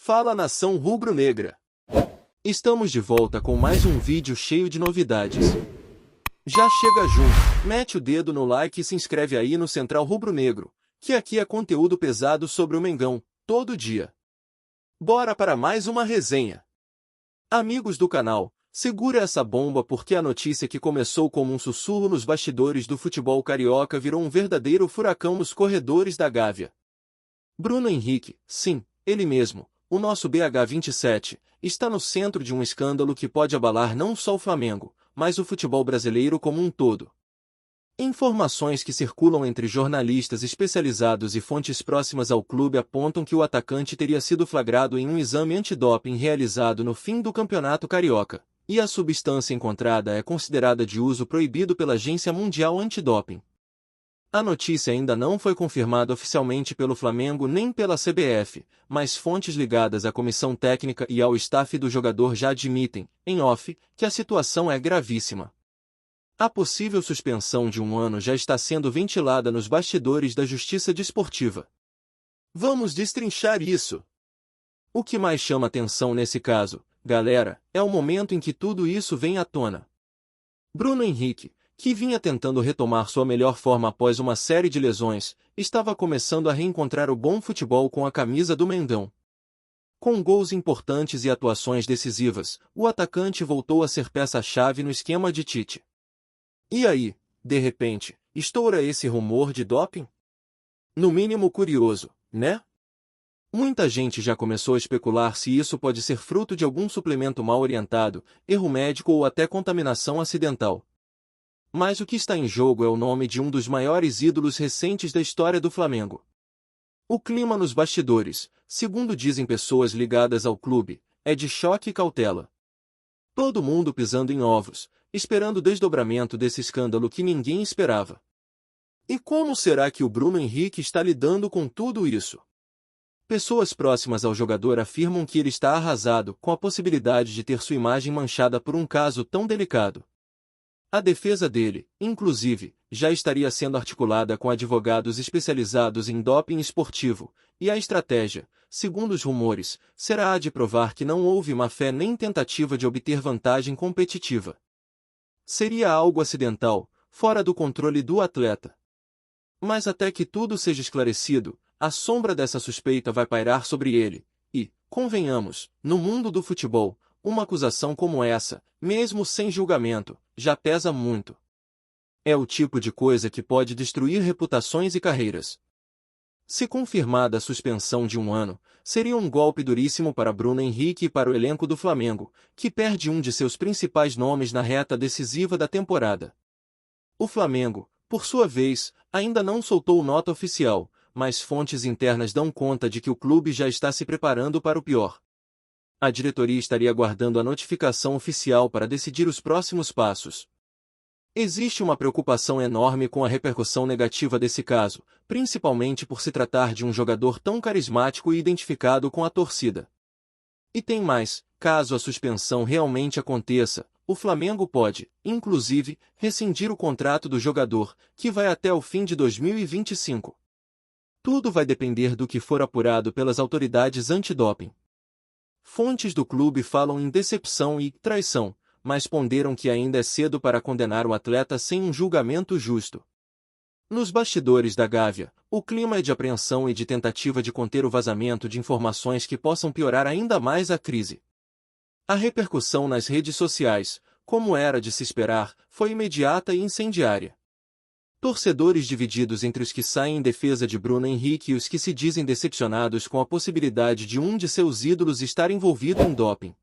Fala, nação rubro-negra! Estamos de volta com mais um vídeo cheio de novidades. Já chega junto, mete o dedo no like e se inscreve aí no Central Rubro-Negro, que aqui é conteúdo pesado sobre o Mengão, todo dia. Bora para mais uma resenha. Amigos do canal, segura essa bomba porque a notícia que começou como um sussurro nos bastidores do futebol carioca virou um verdadeiro furacão nos corredores da Gávea. Bruno Henrique, sim, ele mesmo, o nosso BH27, está no centro de um escândalo que pode abalar não só o Flamengo, mas o futebol brasileiro como um todo. Informações que circulam entre jornalistas especializados e fontes próximas ao clube apontam que o atacante teria sido flagrado em um exame antidoping realizado no fim do Campeonato Carioca, e a substância encontrada é considerada de uso proibido pela Agência Mundial Antidoping. A notícia ainda não foi confirmada oficialmente pelo Flamengo nem pela CBF, mas fontes ligadas à comissão técnica e ao staff do jogador já admitem, em off, que a situação é gravíssima. A possível suspensão de 1 ano já está sendo ventilada nos bastidores da Justiça Desportiva. Vamos destrinchar isso. O que mais chama atenção nesse caso, galera, é o momento em que tudo isso vem à tona. Bruno Henrique, que vinha tentando retomar sua melhor forma após uma série de lesões, estava começando a reencontrar o bom futebol com a camisa do Mengão. Com gols importantes e atuações decisivas, o atacante voltou a ser peça-chave no esquema de Tite. E aí, de repente, estoura esse rumor de doping? No mínimo curioso, né? Muita gente já começou a especular se isso pode ser fruto de algum suplemento mal orientado, erro médico ou até contaminação acidental. Mas o que está em jogo é o nome de um dos maiores ídolos recentes da história do Flamengo. O clima nos bastidores, segundo dizem pessoas ligadas ao clube, é de choque e cautela. Todo mundo pisando em ovos, esperando o desdobramento desse escândalo que ninguém esperava. E como será que o Bruno Henrique está lidando com tudo isso? Pessoas próximas ao jogador afirmam que ele está arrasado com a possibilidade de ter sua imagem manchada por um caso tão delicado. A defesa dele, inclusive, já estaria sendo articulada com advogados especializados em doping esportivo, e a estratégia, segundo os rumores, será a de provar que não houve má-fé nem tentativa de obter vantagem competitiva. Seria algo acidental, fora do controle do atleta. Mas até que tudo seja esclarecido, a sombra dessa suspeita vai pairar sobre ele, e, convenhamos, no mundo do futebol, uma acusação como essa, mesmo sem julgamento, já pesa muito. É o tipo de coisa que pode destruir reputações e carreiras. Se confirmada a suspensão de 1 ano, seria um golpe duríssimo para Bruno Henrique e para o elenco do Flamengo, que perde um de seus principais nomes na reta decisiva da temporada. O Flamengo, por sua vez, ainda não soltou nota oficial, mas fontes internas dão conta de que o clube já está se preparando para o pior. A diretoria estaria aguardando a notificação oficial para decidir os próximos passos. Existe uma preocupação enorme com a repercussão negativa desse caso, principalmente por se tratar de um jogador tão carismático e identificado com a torcida. E tem mais, caso a suspensão realmente aconteça, o Flamengo pode, inclusive, rescindir o contrato do jogador, que vai até o fim de 2025. Tudo vai depender do que for apurado pelas autoridades antidoping. Fontes do clube falam em decepção e traição, mas ponderam que ainda é cedo para condenar o atleta sem um julgamento justo. Nos bastidores da Gávea, o clima é de apreensão e de tentativa de conter o vazamento de informações que possam piorar ainda mais a crise. A repercussão nas redes sociais, como era de se esperar, foi imediata e incendiária. Torcedores divididos entre os que saem em defesa de Bruno Henrique e os que se dizem decepcionados com a possibilidade de um de seus ídolos estar envolvido em doping.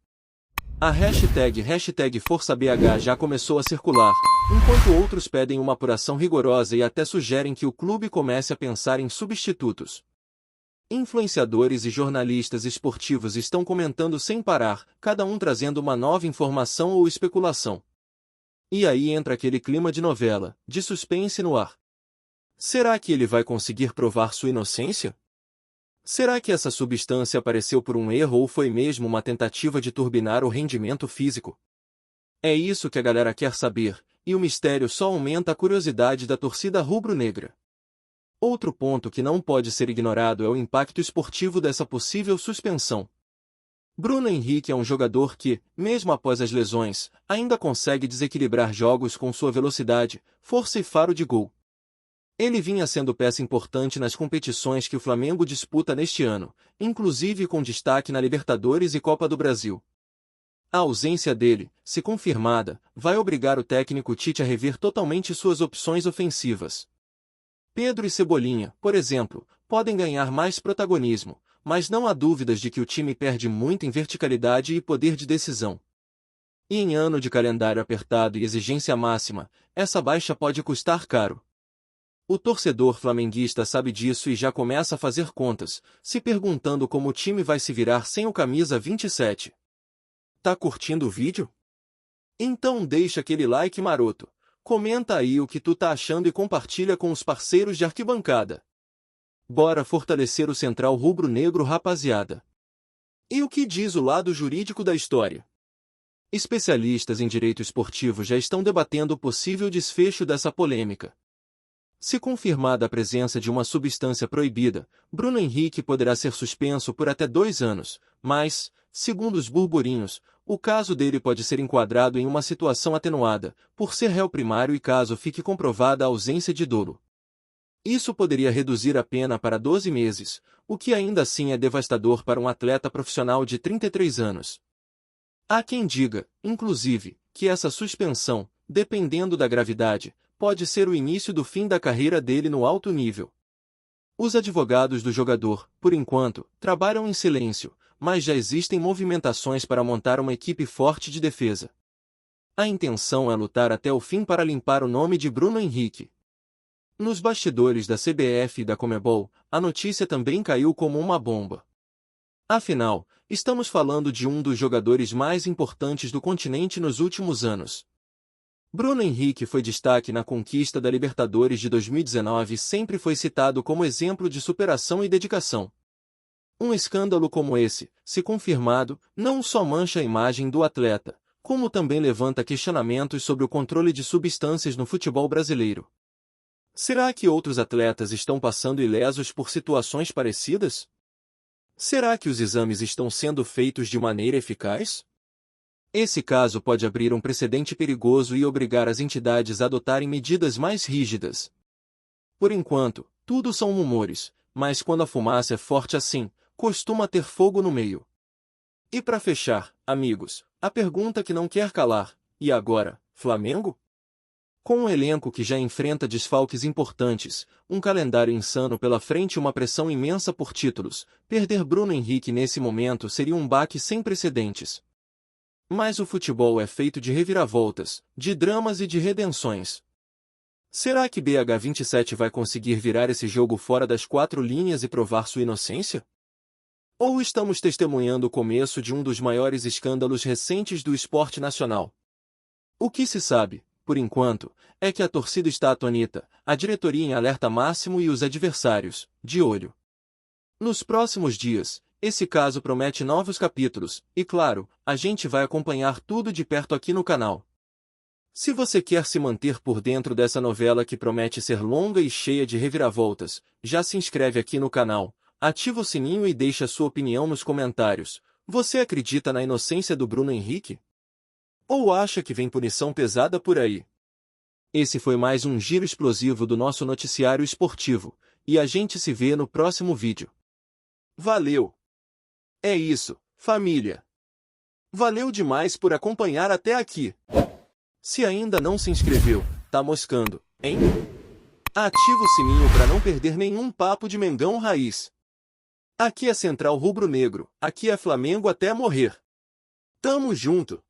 A hashtag ForçaBH já começou a circular, enquanto outros pedem uma apuração rigorosa e até sugerem que o clube comece a pensar em substitutos. Influenciadores e jornalistas esportivos estão comentando sem parar, cada um trazendo uma nova informação ou especulação. E aí entra aquele clima de novela, de suspense no ar. Será que ele vai conseguir provar sua inocência? Será que essa substância apareceu por um erro ou foi mesmo uma tentativa de turbinar o rendimento físico? É isso que a galera quer saber, e o mistério só aumenta a curiosidade da torcida rubro-negra. Outro ponto que não pode ser ignorado é o impacto esportivo dessa possível suspensão. Bruno Henrique é um jogador que, mesmo após as lesões, ainda consegue desequilibrar jogos com sua velocidade, força e faro de gol. Ele vinha sendo peça importante nas competições que o Flamengo disputa neste ano, inclusive com destaque na Libertadores e Copa do Brasil. A ausência dele, se confirmada, vai obrigar o técnico Tite a rever totalmente suas opções ofensivas. Pedro e Cebolinha, por exemplo, podem ganhar mais protagonismo, mas não há dúvidas de que o time perde muito em verticalidade e poder de decisão. E em ano de calendário apertado e exigência máxima, essa baixa pode custar caro. O torcedor flamenguista sabe disso e já começa a fazer contas, se perguntando como o time vai se virar sem o camisa 27. Tá curtindo o vídeo? Então deixa aquele like maroto, comenta aí o que tu tá achando e compartilha com os parceiros de arquibancada. Bora fortalecer o Central Rubro-Negro, rapaziada. E o que diz o lado jurídico da história? Especialistas em direito esportivo já estão debatendo o possível desfecho dessa polêmica. Se confirmada a presença de uma substância proibida, Bruno Henrique poderá ser suspenso por até 2 anos, mas, segundo os burburinhos, o caso dele pode ser enquadrado em uma situação atenuada, por ser réu primário e caso fique comprovada a ausência de dolo. Isso poderia reduzir a pena para 12 meses, o que ainda assim é devastador para um atleta profissional de 33 anos. Há quem diga, inclusive, que essa suspensão, dependendo da gravidade, pode ser o início do fim da carreira dele no alto nível. Os advogados do jogador, por enquanto, trabalham em silêncio, mas já existem movimentações para montar uma equipe forte de defesa. A intenção é lutar até o fim para limpar o nome de Bruno Henrique. Nos bastidores da CBF e da Conmebol, a notícia também caiu como uma bomba. Afinal, estamos falando de um dos jogadores mais importantes do continente nos últimos anos. Bruno Henrique foi destaque na conquista da Libertadores de 2019 e sempre foi citado como exemplo de superação e dedicação. Um escândalo como esse, se confirmado, não só mancha a imagem do atleta, como também levanta questionamentos sobre o controle de substâncias no futebol brasileiro. Será que outros atletas estão passando ilesos por situações parecidas? Será que os exames estão sendo feitos de maneira eficaz? Esse caso pode abrir um precedente perigoso e obrigar as entidades a adotarem medidas mais rígidas. Por enquanto, tudo são rumores, mas quando a fumaça é forte assim, costuma ter fogo no meio. E para fechar, amigos, a pergunta que não quer calar: e agora, Flamengo? Com um elenco que já enfrenta desfalques importantes, um calendário insano pela frente e uma pressão imensa por títulos, perder Bruno Henrique nesse momento seria um baque sem precedentes. Mas o futebol é feito de reviravoltas, de dramas e de redenções. Será que BH27 vai conseguir virar esse jogo fora das 4 linhas e provar sua inocência? Ou estamos testemunhando o começo de um dos maiores escândalos recentes do esporte nacional? O que se sabe, por enquanto, é que a torcida está atônita, a diretoria em alerta máximo e os adversários, de olho. Nos próximos dias, esse caso promete novos capítulos, e claro, a gente vai acompanhar tudo de perto aqui no canal. Se você quer se manter por dentro dessa novela que promete ser longa e cheia de reviravoltas, já se inscreve aqui no canal, ativa o sininho e deixa sua opinião nos comentários. Você acredita na inocência do Bruno Henrique? Ou acha que vem punição pesada por aí? Esse foi mais um giro explosivo do nosso noticiário esportivo, e a gente se vê no próximo vídeo. Valeu! É isso, família! Valeu demais por acompanhar até aqui! Se ainda não se inscreveu, tá moscando, hein? Ativa o sininho para não perder nenhum papo de Mengão Raiz. Aqui é Central Rubro Negro, aqui é Flamengo até morrer. Tamo junto!